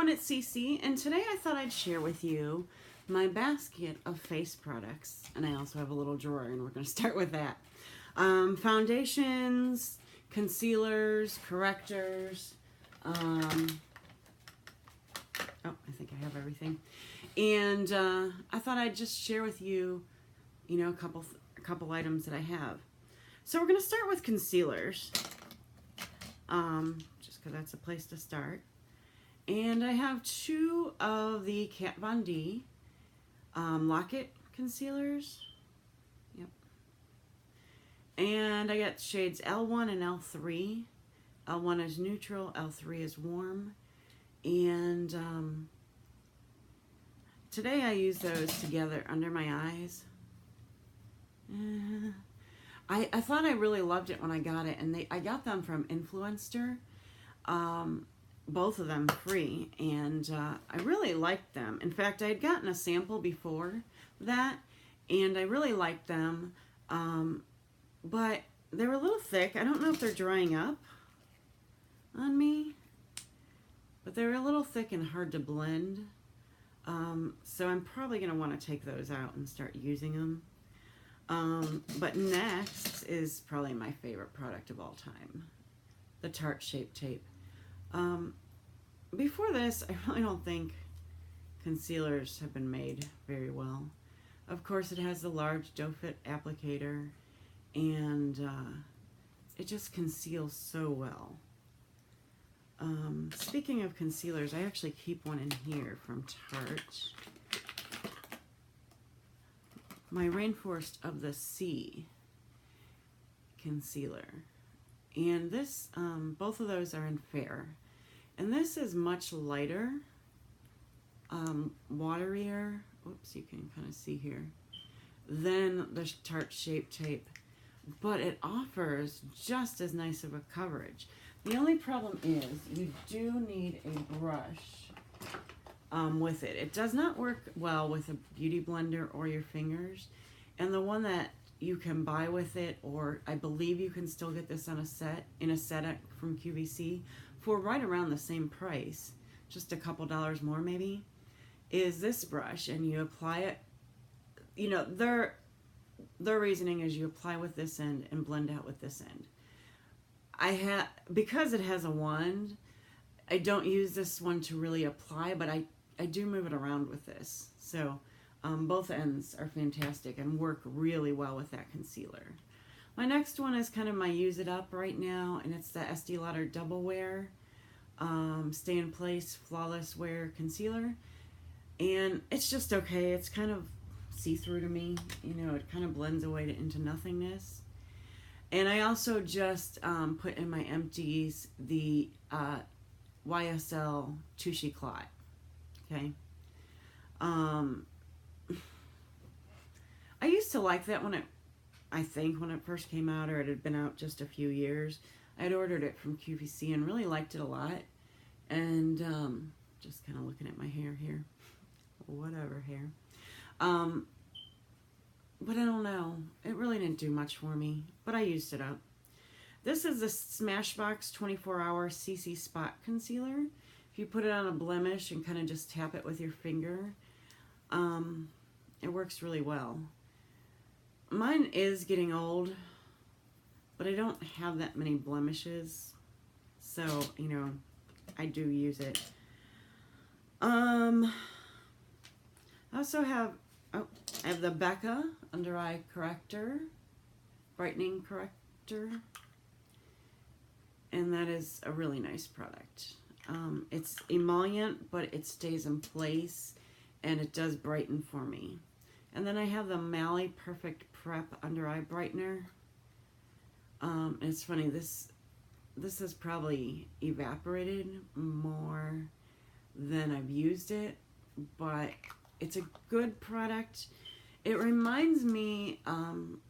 it's CC, and today I thought I'd share with you my basket of face products. And I also have a little drawer, and we're going to start with that. Foundations, concealers, correctors. I think I have everything. And I thought I'd just share with you, a couple items that I have. So we're going to start with concealers, just because that's a place to start. And I have two of the Kat Von D Lock-It concealers. Yep. And I got shades L1 and L3. L1 is neutral, L3 is warm. And today I use those together under my eyes. I thought I really loved it when I got it, and I got them from Influenster. Both of them free, and I really liked them. In fact, I had gotten a sample before that, and I really liked them, but they were a little thick. I don't know if they're drying up on me, but they're a little thick and hard to blend, so I'm probably going to want to take those out and start using them. But next is probably my favorite product of all time, the Tarte Shape Tape. Before this, I really don't think concealers have been made very well. Of course, it has the large doe foot applicator, and it just conceals so well. Speaking of concealers, I actually keep one in here from Tarte. My Rainforest of the Sea concealer. And this, both of those are in Fair. And this is much lighter, waterier, oops, you can kind of see here, than the Tarte Shape Tape. But it offers just as nice of a coverage. The only problem is you do need a brush with it. It does not work well with a beauty blender or your fingers. And the one that you can buy with it, or I believe you can still get this on in a set from QVC for right around the same price, just a couple dollars more maybe, is this brush. And you apply it, their reasoning is you apply with this end and blend out with this end. Because it has a wand, I don't use this one to really apply, but I do move it around with this. So both ends are fantastic and work really well with that concealer. My next one is kind of my use it up right now, and it's the Estee Lauder Double Wear Stay in Place Flawless Wear Concealer. And it's just okay. It's kind of see-through to me. It kind of blends away into nothingness. And I also just put in my empties the YSL Touche Clot. Okay. I used to like that when it first came out, or it had been out just a few years. I had ordered it from QVC and really liked it a lot. And just kind of looking at my hair here. Whatever hair. But I don't know. It really didn't do much for me, but I used it up. This is the Smashbox 24-Hour CC Spot Concealer. If you put it on a blemish and kind of just tap it with your finger, it works really well. Mine is getting old, but I don't have that many blemishes, so, I do use it. I also have, I have the Becca Under Eye Corrector, Brightening Corrector, and that is a really nice product. It's emollient, but it stays in place, and it does brighten for me. And then I have the Mally Perfect Prep Under Eye Brightener. It's funny, this has probably evaporated more than I've used it, but it's a good product. It reminds me,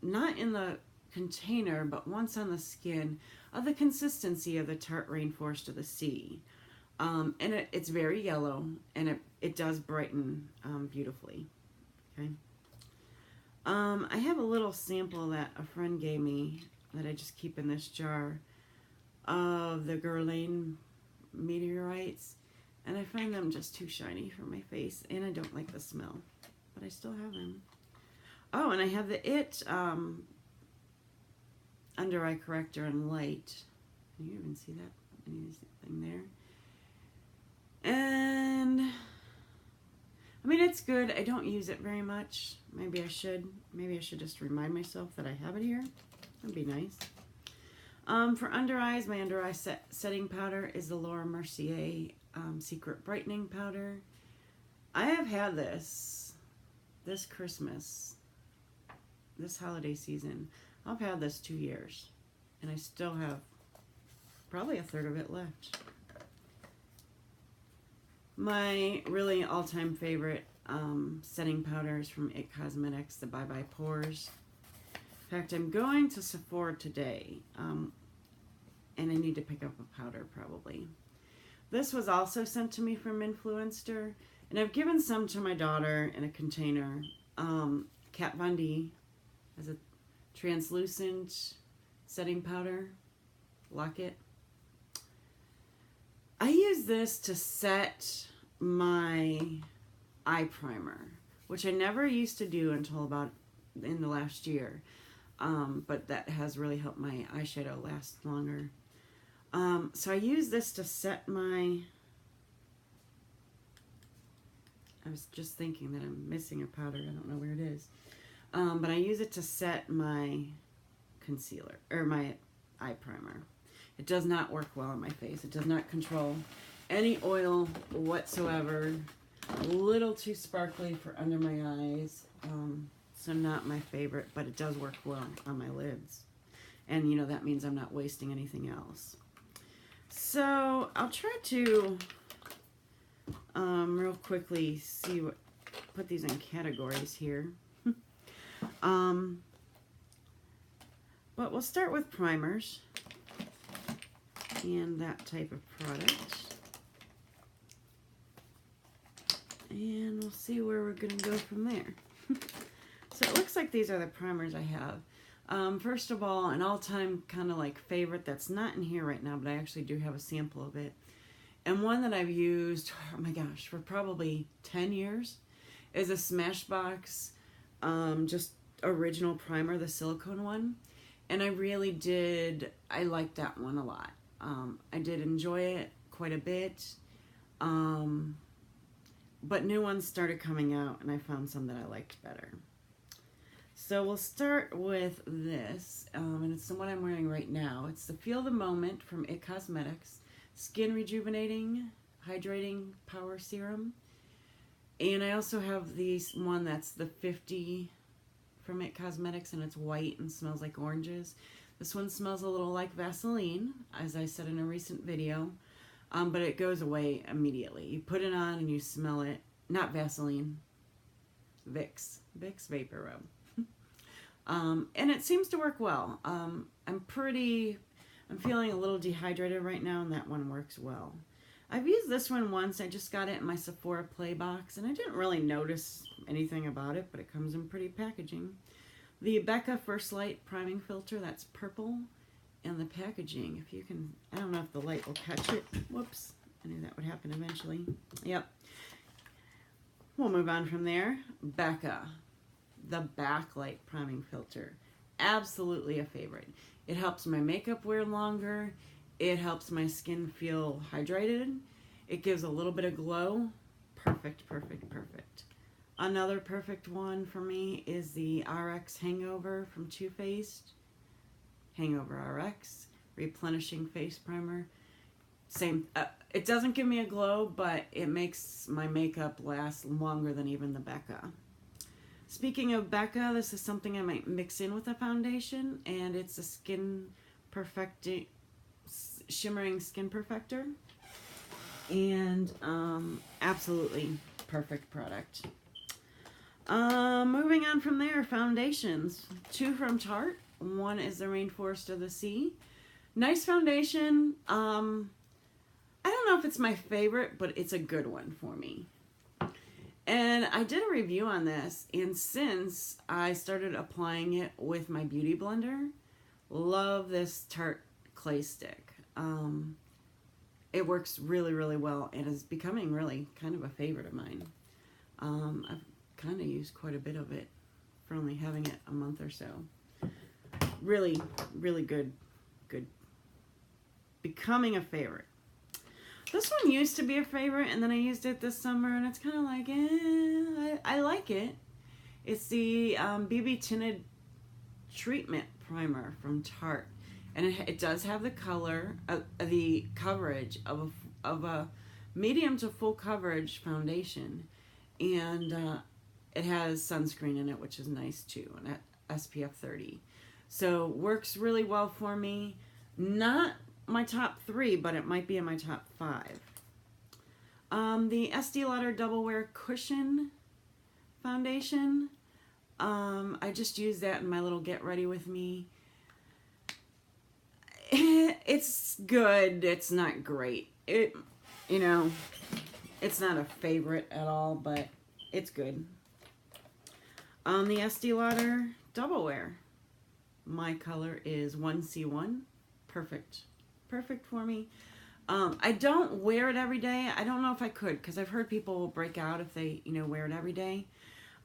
not in the container, but once on the skin, of the consistency of the Tarte Rainforest of the Sea. And it's very yellow, and it does brighten beautifully. Okay. I have a little sample that a friend gave me that I just keep in this jar of the Guerlain meteorites. And I find them just too shiny for my face, and I don't like the smell, but I still have them. Oh, and I have the IT Under Eye Corrector in Light. Can you even see that? Anything there? And I mean, it's good. I don't use it very much. Maybe I should. Maybe I should just remind myself that I have it here. That'd be nice. For under eyes, my under eye setting powder is the Laura Mercier Secret Brightening Powder. I have had this Christmas, this holiday season. I've had this 2 years, and I still have probably a third of it left. My really all-time favorite setting powder is from IT Cosmetics, the Bye Bye Pores. In fact, I'm going to Sephora today, and I need to pick up a powder probably. This was also sent to me from Influenster, and I've given some to my daughter in a container. Kat Von D has a translucent setting powder, Lock-It. I use this to set my eye primer, which I never used to do until about in the last year. But that has really helped my eyeshadow last longer. So I use this to set my... I was just thinking that I'm missing a powder. I don't know where it is. But I use it to set my concealer, or my eye primer. It does not work well on my face. It does not control any oil whatsoever. A little too sparkly for under my eyes. So not my favorite, but it does work well on my lids. And, you know, that means I'm not wasting anything else. So I'll try to real quickly put these in categories here. But we'll start with primers and that type of product. And we'll see where we're going to go from there. So it looks like these are the primers I have. First of all, an all-time kind of like favorite that's not in here right now, but I actually do have a sample of it. And one that I've used, oh my gosh, for probably 10 years is a Smashbox just original primer, the silicone one. And I liked that one a lot. I did enjoy it quite a bit. But new ones started coming out, and I found some that I liked better. So we'll start with this, and it's the one I'm wearing right now. It's the Feel the Moment from IT Cosmetics Skin Rejuvenating Hydrating Power Serum. And I also have this one that's the 50 from IT Cosmetics, and it's white and smells like oranges. This one smells a little like Vaseline, as I said in a recent video, but it goes away immediately. You put it on and you smell it. Not Vaseline, Vicks Vapor Rub. And it seems to work well. I'm feeling a little dehydrated right now, and that one works well. I've used this one once. I just got it in my Sephora Play box, and I didn't really notice anything about it, but it comes in pretty packaging. The Becca First Light Priming Filter, that's purple, and the packaging, if you can, I don't know if the light will catch it. Whoops, I knew that would happen eventually. Yep. We'll move on from there. Becca, the Backlight Priming Filter. Absolutely a favorite. It helps my makeup wear longer. It helps my skin feel hydrated. It gives a little bit of glow. Perfect, perfect, perfect. Another perfect one for me is the RX Hangover from Too Faced. Hangover RX, replenishing face primer. Same, it doesn't give me a glow, but it makes my makeup last longer than even the Becca. Speaking of Becca, this is something I might mix in with a foundation, and it's a shimmering skin perfector, and absolutely perfect product. Moving on from there, foundations. 2 from Tarte. One is the Rainforest of the Sea. Nice foundation. I don't know if it's my favorite, but it's a good one for me. And I did a review on this, and since I started applying it with my Beauty Blender, love this Tarte Clay Stick. it works really, really well and is becoming really kind of a favorite of mine. I've kind of used quite a bit of it for only having it a month or so. Really, really good. Becoming a favorite. This one used to be a favorite, and then I used it this summer, and it's kind of like, I like it. It's the BB Tinted Treatment Primer from Tarte, and it does have the color, the coverage of a medium to full coverage foundation, and it has sunscreen in it, which is nice too, and at SPF 30. So works really well for me. Not my top 3, but it might be in my top 5. The Estee Lauder Double Wear Cushion Foundation. I just used that in my little Get Ready With Me. It's good. It's not great. It's not a favorite at all, but it's good. The Estee Lauder Double Wear. My color is 1C1. Perfect for me. I don't wear it every day. I don't know if I could, because I've heard people will break out if they, wear it every day.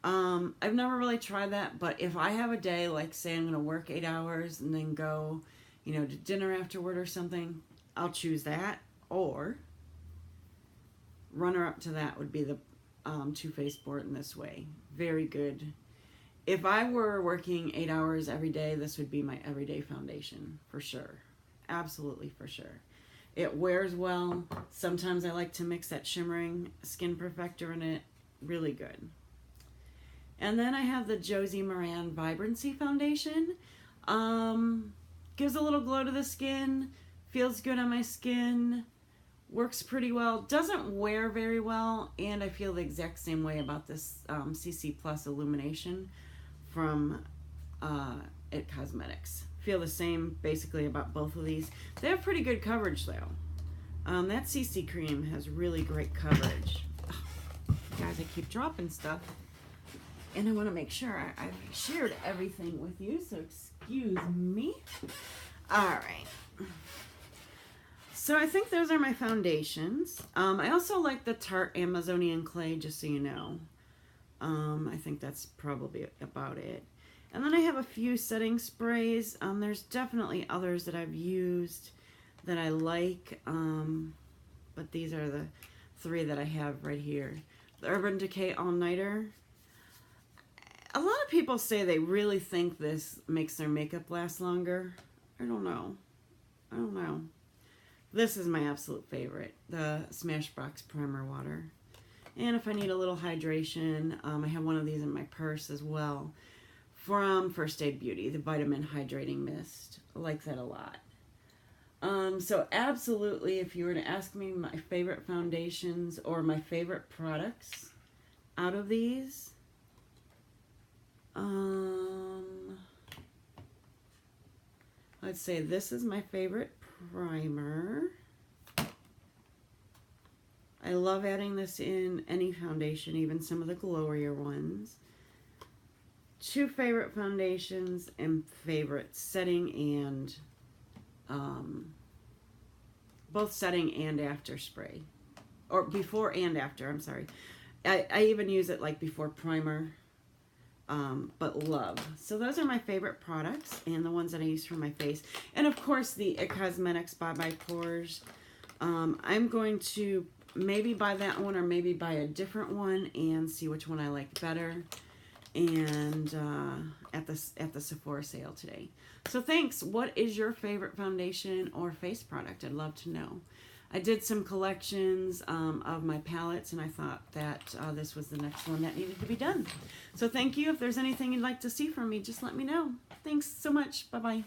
I've never really tried that, but if I have a day, like say I'm going to work 8 hours and then go, to dinner afterward or something, I'll choose that. Or runner up to that would be the Too Faced Born This Way. Very good. If I were working 8 hours every day, this would be my everyday foundation, for sure. Absolutely, for sure. It wears well. Sometimes I like to mix that shimmering Skin Perfector in it. Really good. And then I have the Josie Maran Vibrancy Foundation. Gives a little glow to the skin. Feels good on my skin. Works pretty well. Doesn't wear very well. And I feel the exact same way about this CC Plus Illumination from IT Cosmetics. Feel the same basically about both of these. They have pretty good coverage though. That CC cream has really great coverage. Oh, guys, I keep dropping stuff. And I want to make sure I've shared everything with you, so excuse me. Alright. So I think those are my foundations. I also like the Tarte Amazonian Clay, just so you know. I think that's probably about it. And then I have a few setting sprays. There's definitely others that I've used that I like, but these are the 3 that I have right here. The Urban Decay All Nighter. A lot of people say they really think this makes their makeup last longer. I don't know. This is my absolute favorite, the Smashbox Primer Water. And if I need a little hydration, I have one of these in my purse as well from First Aid Beauty, the Vitamin Hydrating Mist. I like that a lot. So absolutely, if you were to ask me my favorite foundations or my favorite products out of these, I'd say this is my favorite primer. I love adding this in any foundation, even some of the glowier ones. 2 favorite foundations and favorite setting and both setting and after spray, or before and after, I'm sorry. I even use it like before primer, but love. So those are my favorite products and the ones that I use for my face. And of course the IT Cosmetics Bye Bye Pores. I'm going to maybe buy that one or maybe buy a different one and see which one I like better. And at the Sephora sale today. So thanks. What is your favorite foundation or face product? I'd love to know. I did some collections of my palettes, and I thought that this was the next one that needed to be done. So thank you. If there's anything you'd like to see from me, just let me know. Thanks so much. Bye-bye.